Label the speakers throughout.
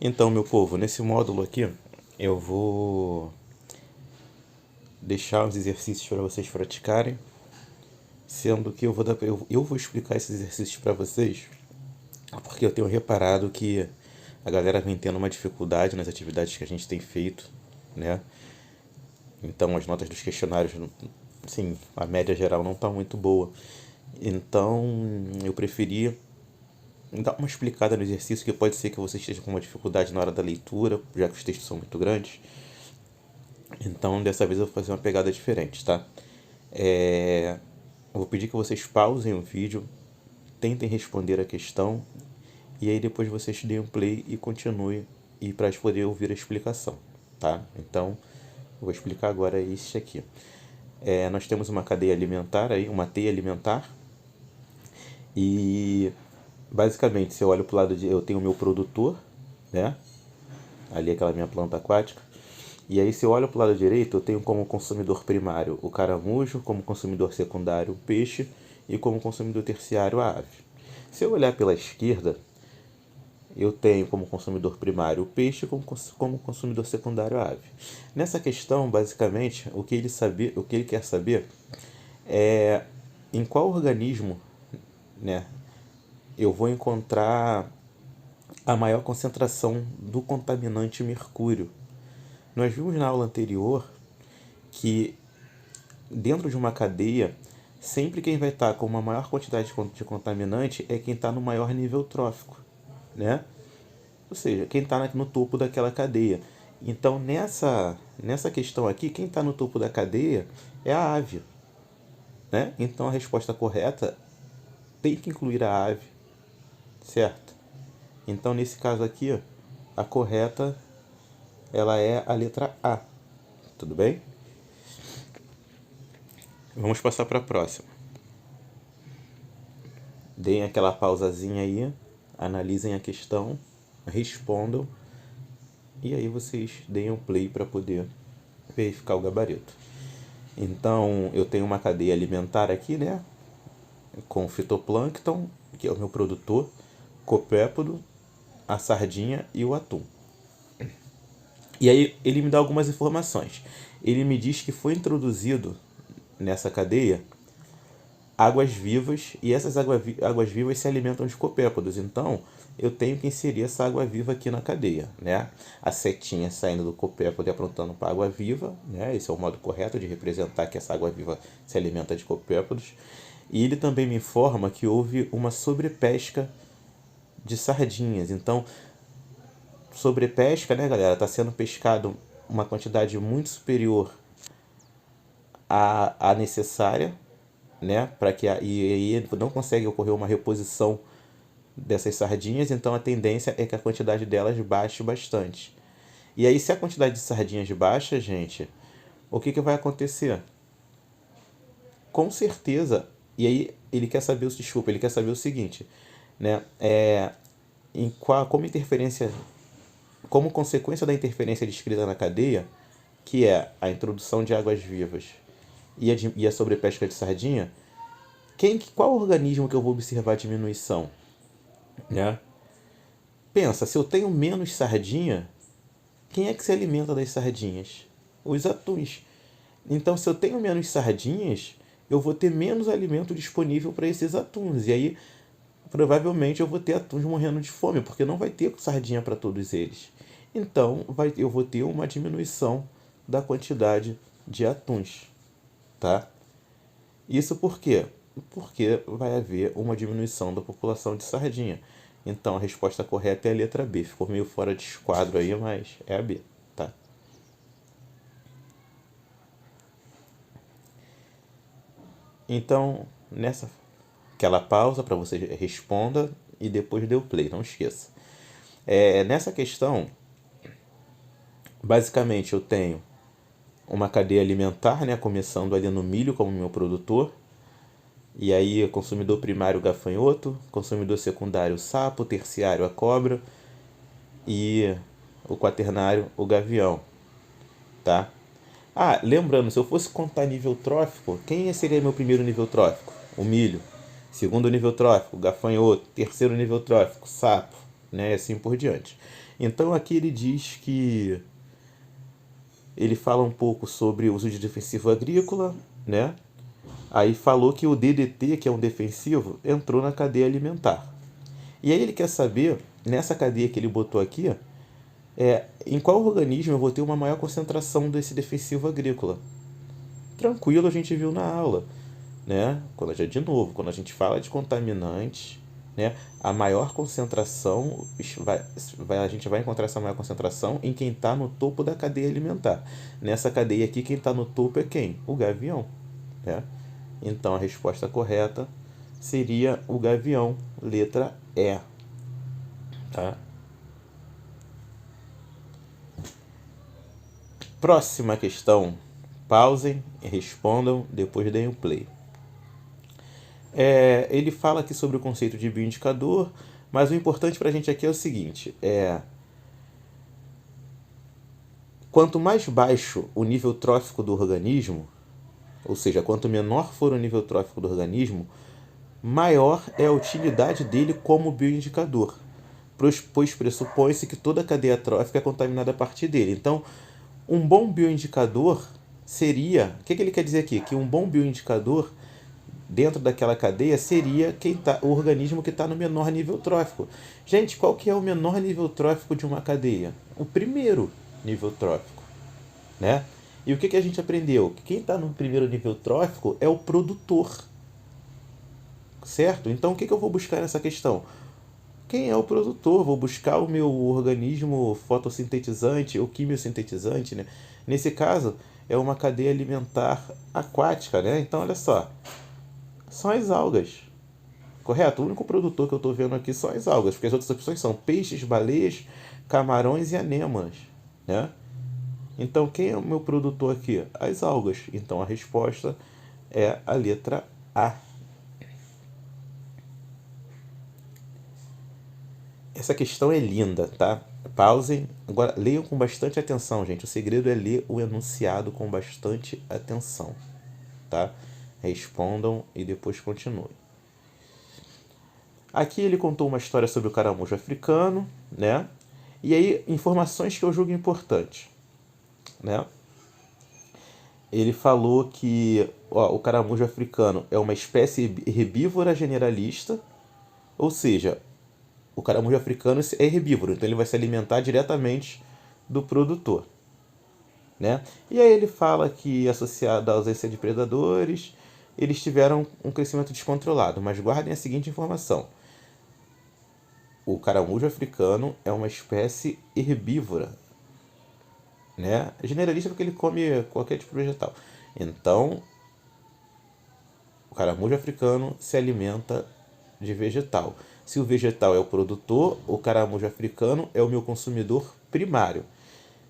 Speaker 1: Então, meu povo, nesse módulo aqui eu vou deixar os exercícios para vocês praticarem, sendo que eu vou explicar esses exercícios para vocês, porque eu tenho reparado que a galera vem tendo uma dificuldade nas atividades que a gente tem feito, né? Então, as notas dos questionários, sim, a média geral não está muito boa. Então, eu preferia dar uma explicada no exercício, que pode ser que você esteja com uma dificuldade na hora da leitura, já que os textos são muito grandes. Então, dessa vez eu vou fazer uma pegada diferente, tá? Eu vou pedir que vocês pausem o vídeo, tentem responder a questão, e aí depois vocês deem um play e continuem, e para poder ouvir a explicação, tá? Então, eu vou explicar agora isso aqui. Nós temos uma cadeia alimentar aí, uma teia alimentar, e basicamente, se eu olho para o lado de... eu tenho o meu produtor, né? Ali aquela minha planta aquática. E aí, se eu olho para o lado direito, eu tenho como consumidor primário o caramujo, como consumidor secundário o peixe e como consumidor terciário a ave. Se eu olhar pela esquerda, eu tenho como consumidor primário o peixe, como consumidor secundário a ave. Nessa questão, basicamente, o que ele quer saber é em qual organismo, né, eu vou encontrar a maior concentração do contaminante mercúrio. Nós vimos na aula anterior que dentro de uma cadeia, sempre quem vai estar com uma maior quantidade de contaminante é quem está no maior nível trófico, né? Ou seja, quem está no topo daquela cadeia. Então, nessa questão aqui, quem está no topo da cadeia é a ave, né? Então, a resposta correta tem que incluir a ave, certo? Então, nesse caso aqui, a correta ela é a letra A, tudo bem? Vamos passar para a próxima. Deem aquela pausazinha aí, analisem a questão, respondam e aí vocês deem um play para poder verificar o gabarito. Então, eu tenho uma cadeia alimentar aqui, né? Com fitoplâncton, que é o meu produtor, copépodo, a sardinha e o atum. E aí ele me dá algumas informações. Ele me diz que foi introduzido nessa cadeia águas vivas, e essas águas vivas se alimentam de copépodos. Então, eu tenho que inserir essa água viva aqui na cadeia, né? A setinha saindo do copépodo e apontando para a água viva, né? Esse é o modo correto de representar que essa água viva se alimenta de copépodos. E ele também me informa que houve uma sobrepesca de sardinhas. Então, sobrepesca, né, galera? Está sendo pescado uma quantidade muito superior à necessária, né? Para que e aí não consegue ocorrer uma reposição dessas sardinhas, então a tendência é que a quantidade delas baixe bastante. E aí, se a quantidade de sardinhas baixa, gente, o que vai acontecer? Com certeza, e aí ele quer saber o seguinte, né? Como consequência da interferência descrita na cadeia, que é a introdução de águas vivas e a sobrepesca de sardinha, qual organismo que eu vou observar a diminuição? Né? Pensa, se eu tenho menos sardinha, quem é que se alimenta das sardinhas? Os atuns. Então, se eu tenho menos sardinhas, eu vou ter menos alimento disponível para esses atuns. E aí, provavelmente, eu vou ter atuns morrendo de fome, porque não vai ter sardinha para todos eles. Então, eu vou ter uma diminuição da quantidade de atuns. Tá? Isso por quê? Porque vai haver uma diminuição da população de sardinha. Então, a resposta correta é a letra B. Ficou meio fora de esquadro aí, mas é a B, tá? Então, aquela pausa para você responda e depois dê o play, não esqueça. Nessa questão, basicamente eu tenho uma cadeia alimentar, né, começando ali no milho como meu produtor. E aí, consumidor primário, o gafanhoto, consumidor secundário, o sapo, terciário, a cobra e o quaternário, o gavião, tá? Ah, lembrando, se eu fosse contar nível trófico, quem seria meu primeiro nível trófico? O milho. Segundo nível trófico, o gafanhoto. Terceiro nível trófico, sapo, né? E assim por diante. Então aqui ele diz que ele fala um pouco sobre o uso de defensivo agrícola, né? Aí falou que o DDT, que é um defensivo, entrou na cadeia alimentar. E aí ele quer saber, nessa cadeia que ele botou aqui, em qual organismo eu vou ter uma maior concentração desse defensivo agrícola. Tranquilo, a gente viu na aula, né? De novo, quando a gente fala de contaminantes, né, a maior concentração a gente vai encontrar essa maior concentração em quem está no topo da cadeia alimentar. Nessa cadeia aqui, quem está no topo é quem? O gavião, né? Então a resposta correta seria o gavião, letra E, tá? Próxima questão. Pausem e respondam, depois deem o play. Ele fala aqui sobre o conceito de bioindicador, mas o importante para a gente aqui é o seguinte: quanto mais baixo o nível trófico do organismo, ou seja, quanto menor for o nível trófico do organismo, maior é a utilidade dele como bioindicador, pois pressupõe-se que toda a cadeia trófica é contaminada a partir dele. Então, um bom bioindicador seria... O que ele quer dizer aqui? Que um bom bioindicador dentro daquela cadeia seria o organismo que está no menor nível trófico. Gente, qual que é o menor nível trófico de uma cadeia? O primeiro nível trófico, né? E o que a gente aprendeu? Que quem está no primeiro nível trófico é o produtor, certo? Então, o que eu vou buscar nessa questão? Quem é o produtor? Vou buscar o meu organismo fotossintetizante ou quimiosintetizante, né? Nesse caso, é uma cadeia alimentar aquática, né? Então, olha só, são as algas, correto? O único produtor que eu estou vendo aqui são as algas, porque as outras opções são peixes, baleias, camarões e anêmonas, né? Então, quem é o meu produtor aqui? As algas. Então, a resposta é a letra A. Essa questão é linda, tá? Pausem. Agora, leiam com bastante atenção, gente. O segredo é ler o enunciado com bastante atenção, tá? Respondam e depois continuem. Aqui ele contou uma história sobre o caramujo africano, né? E aí, informações que eu julgo importantes, né? Ele falou que o caramujo africano é uma espécie herbívora generalista, ou seja, o caramujo africano é herbívoro, então ele vai se alimentar diretamente do produtor, né? E aí ele fala que, associado à ausência de predadores, eles tiveram um crescimento descontrolado. Mas guardem a seguinte informação: o caramujo africano é uma espécie herbívora, né? Generalista porque ele come qualquer tipo de vegetal. Então, o caramujo africano se alimenta de vegetal. Se o vegetal é o produtor, o caramujo africano é o meu consumidor primário.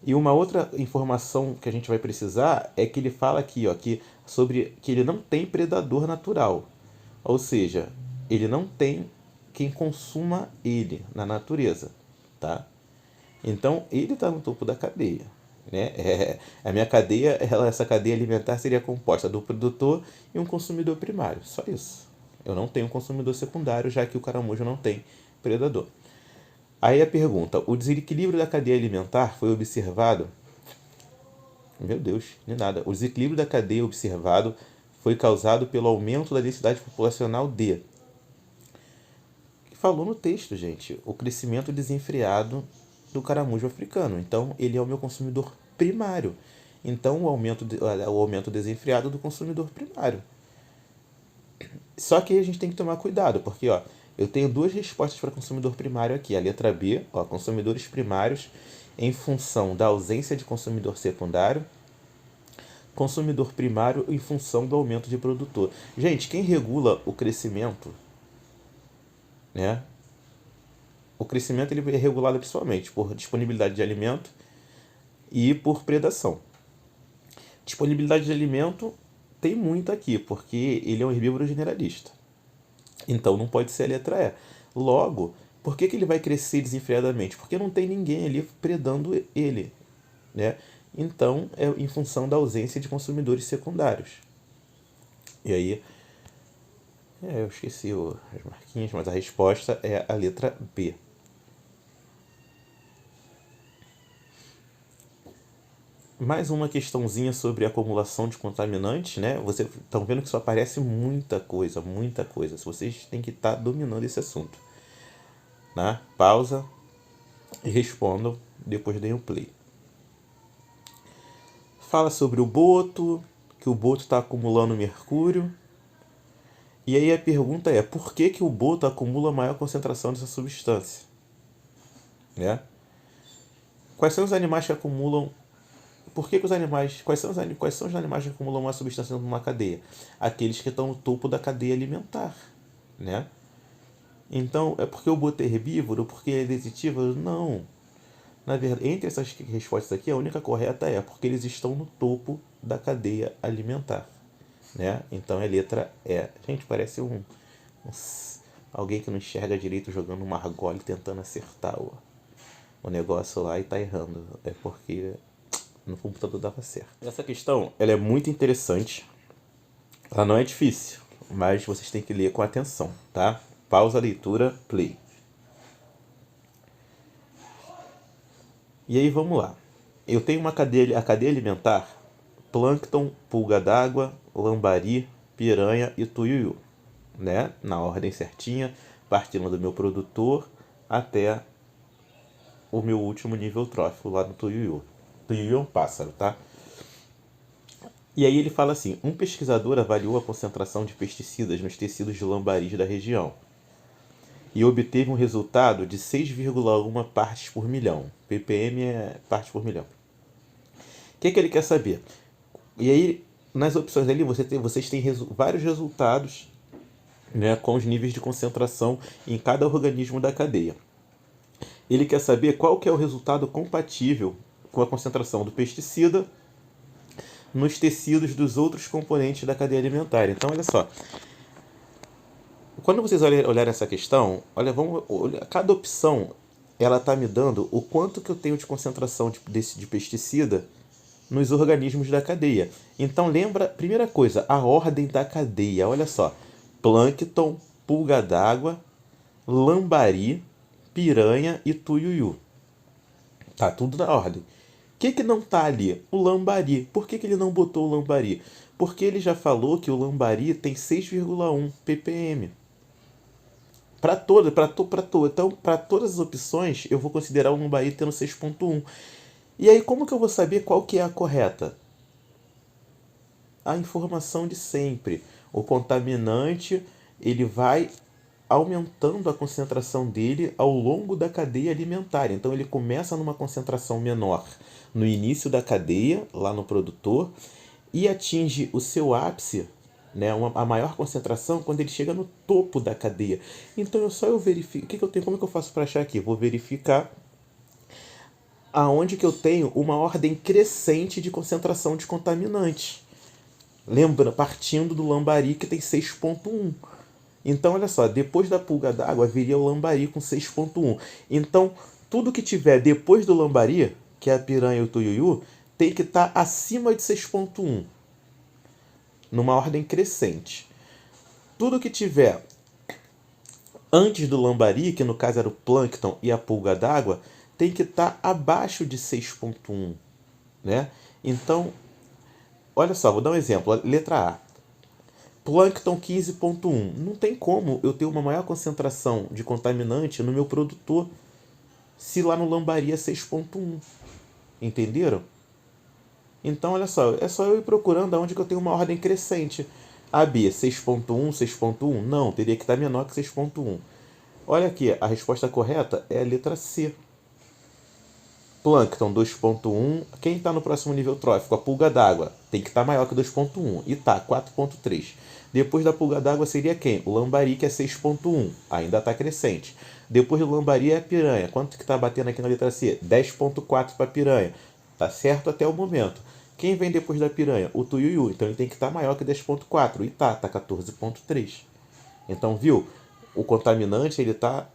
Speaker 1: E uma outra informação que a gente vai precisar é que ele fala aqui, sobre que ele não tem predador natural. Ou seja, ele não tem quem consuma ele na natureza, tá? Então, ele está no topo da cadeia, né? A minha cadeia, essa cadeia alimentar seria composta do produtor e um consumidor primário, só isso. Eu não tenho consumidor secundário, já que o caramujo não tem predador. Aí a pergunta: o desequilíbrio da cadeia alimentar foi observado? Meu Deus, de nada. O desequilíbrio da cadeia observado foi causado pelo aumento da densidade populacional de... Que falou no texto, gente. O crescimento desenfreado do caramujo africano. Então, ele é o meu consumidor primário. Então, o aumento desenfreado do consumidor primário. Só que a gente tem que tomar cuidado, porque eu tenho duas respostas para consumidor primário aqui. A letra B, consumidores primários em função da ausência de consumidor secundário. Consumidor primário em função do aumento de produtor. Gente, quem regula o crescimento, né? O crescimento ele é regulado principalmente por disponibilidade de alimento e por predação. Disponibilidade de alimento tem muito aqui, porque ele é um herbívoro generalista. Então não pode ser a letra E. Logo, por que ele vai crescer desenfreadamente? Porque não tem ninguém ali predando ele, né? Então é em função da ausência de consumidores secundários. E aí, eu esqueci as marquinhas, mas a resposta é a letra B. Mais uma questãozinha sobre acumulação de contaminantes, né? Vocês estão vendo que isso aparece muita coisa, muita coisa. Vocês têm que estar dominando esse assunto, né? Pausa e respondam, depois deem o play. Fala sobre o boto, que o boto está acumulando mercúrio. E aí a pergunta é, por que que o boto acumula maior concentração dessa substância? Né? Quais são os animais que acumulam... Por que que os animais... Quais são os animais que acumulam uma substância numa cadeia? Aqueles que estão no topo da cadeia alimentar, né? Então, é porque o boto é herbívoro? Porque ele é detetivo? Não. Na verdade, entre essas respostas aqui, a única correta é porque eles estão no topo da cadeia alimentar, né? Então, a letra E. Gente, parece alguém que não enxerga direito jogando uma argola tentando acertar o negócio lá e tá errando. É porque no computador dava certo. Essa questão, ela é muito interessante. Ela não é difícil, mas vocês têm que ler com atenção, tá? Pausa a leitura, play. E aí vamos lá. Eu tenho a cadeia alimentar: plâncton, pulga d'água, lambari, piranha e tuiuiu, né? Na ordem certinha, partindo do meu produtor até o meu último nível trófico lá no tuiuiu. Tuiuiu é um pássaro, tá? E aí ele fala assim: um pesquisador avaliou a concentração de pesticidas nos tecidos de lambaris da região e obteve um resultado de 6,1 partes por milhão. ppm é partes por milhão. O que ele quer saber? E aí, nas opções ali, vocês têm vários resultados, né, com os níveis de concentração em cada organismo da cadeia. Ele quer saber qual que é o resultado compatível com a concentração do pesticida nos tecidos dos outros componentes da cadeia alimentar. Então, olha só. Quando vocês olharem essa questão, cada opção ela está me dando o quanto que eu tenho de concentração de pesticida nos organismos da cadeia. Então lembra, primeira coisa, a ordem da cadeia. Olha só, plâncton, pulga d'água, lambari, piranha e tuiuiu. Tá tudo na ordem. O que não tá ali? O lambari. Por que ele não botou o lambari? Porque ele já falou que o lambari tem 6,1 ppm. Então, para todas as opções, eu vou considerar o lambari tendo 6,1. E aí, como que eu vou saber qual que é a correta? A informação de sempre. O contaminante, ele vai aumentando a concentração dele ao longo da cadeia alimentar. Então, ele começa numa concentração menor no início da cadeia, lá no produtor, e atinge o seu ápice, né, a maior concentração quando ele chega no topo da cadeia. Então, eu verifico. Como que eu faço para achar aqui? Vou verificar aonde que eu tenho uma ordem crescente de concentração de contaminantes. Lembra, partindo do lambari que tem 6,1. Então, olha só, depois da pulga d'água viria o lambari com 6,1. Então, tudo que tiver depois do lambari, que é a piranha e o tuiuiu, tem que estar acima de 6,1. Numa ordem crescente. Tudo que tiver antes do lambari, que no caso era o plâncton e a pulga d'água, tem que estar abaixo de 6,1, né? Então, olha só, vou dar um exemplo. Letra A. Plâncton 15,1. Não tem como eu ter uma maior concentração de contaminante no meu produtor se lá no lambari é 6,1. Entenderam? Então, olha só, é só eu ir procurando aonde que eu tenho uma ordem crescente. AB, 6,1, 6,1? Não, teria que estar menor que 6,1. Olha aqui, a resposta correta é a letra C. Plâncton 2,1. Quem está no próximo nível trófico? A pulga d'água. Tem que estar maior que 2,1. E tá, 4,3. Depois da pulga d'água seria quem? O lambari, que é 6,1. Ainda está crescente. Depois do lambari é a piranha. Quanto que está batendo aqui na letra C? 10,4 para a piranha. Tá certo até o momento. Quem vem depois da piranha? O tuiuiu. Então ele tem que estar maior que 10,4. E tá 14,3. Então, viu? O contaminante, ele está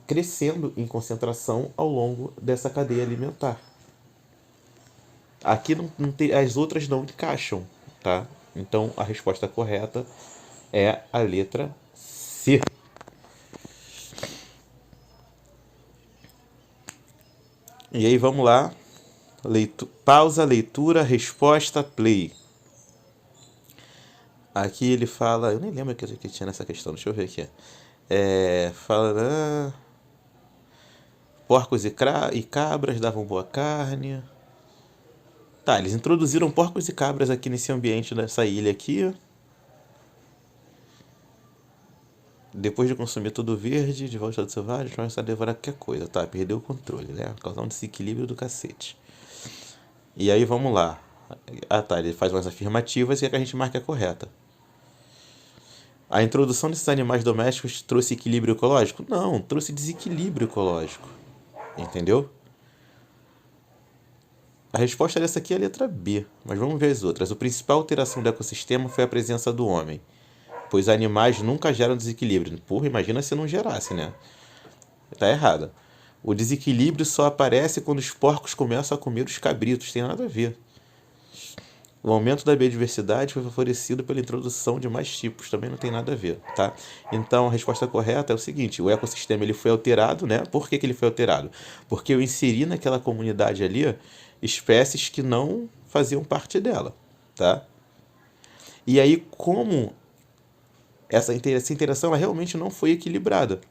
Speaker 1: crescendo em concentração ao longo dessa cadeia alimentar. Aqui não tem, as outras não encaixam, tá? Então a resposta correta é a letra C. E aí vamos lá Pausa, leitura, resposta, play. Aqui ele fala, eu nem lembro que tinha nessa questão, deixa eu ver aqui. Fala, porcos e cabras davam boa carne. Tá, eles introduziram porcos e cabras aqui nesse ambiente dessa ilha aqui. Depois de consumir tudo verde, de volta do selvagem, começa a devorar qualquer coisa. Tá, perdeu o controle, né? Causar um desequilíbrio do cacete. E aí, vamos lá. Ah, tá, ele faz umas afirmativas e é que a gente marca a correta. A introdução desses animais domésticos trouxe equilíbrio ecológico? Não, trouxe desequilíbrio ecológico. Entendeu? A resposta dessa aqui é a letra B, mas vamos ver as outras. A principal alteração do ecossistema foi a presença do homem, pois animais nunca geram desequilíbrio. Porra, imagina se não gerasse, né? Tá errado. O desequilíbrio só aparece quando os porcos começam a comer os cabritos, tem nada a ver. O aumento da biodiversidade foi favorecido pela introdução de mais tipos, também não tem nada a ver, tá? Então a resposta correta é o seguinte: o ecossistema ele foi alterado, né? Por que ele foi alterado? Porque eu inseri naquela comunidade ali espécies que não faziam parte dela, tá? E aí, como essa interação ela realmente não foi equilibrada,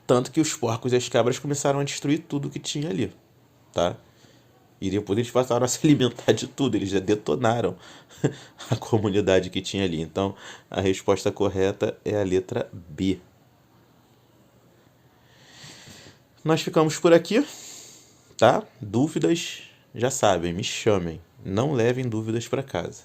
Speaker 1: tanto que os porcos e as cabras começaram a destruir tudo que tinha ali, tá? E depois eles passaram a se alimentar de tudo, eles já detonaram a comunidade que tinha ali. Então, a resposta correta é a letra B. Nós ficamos por aqui, tá? Dúvidas, já sabem, me chamem. Não levem dúvidas para casa.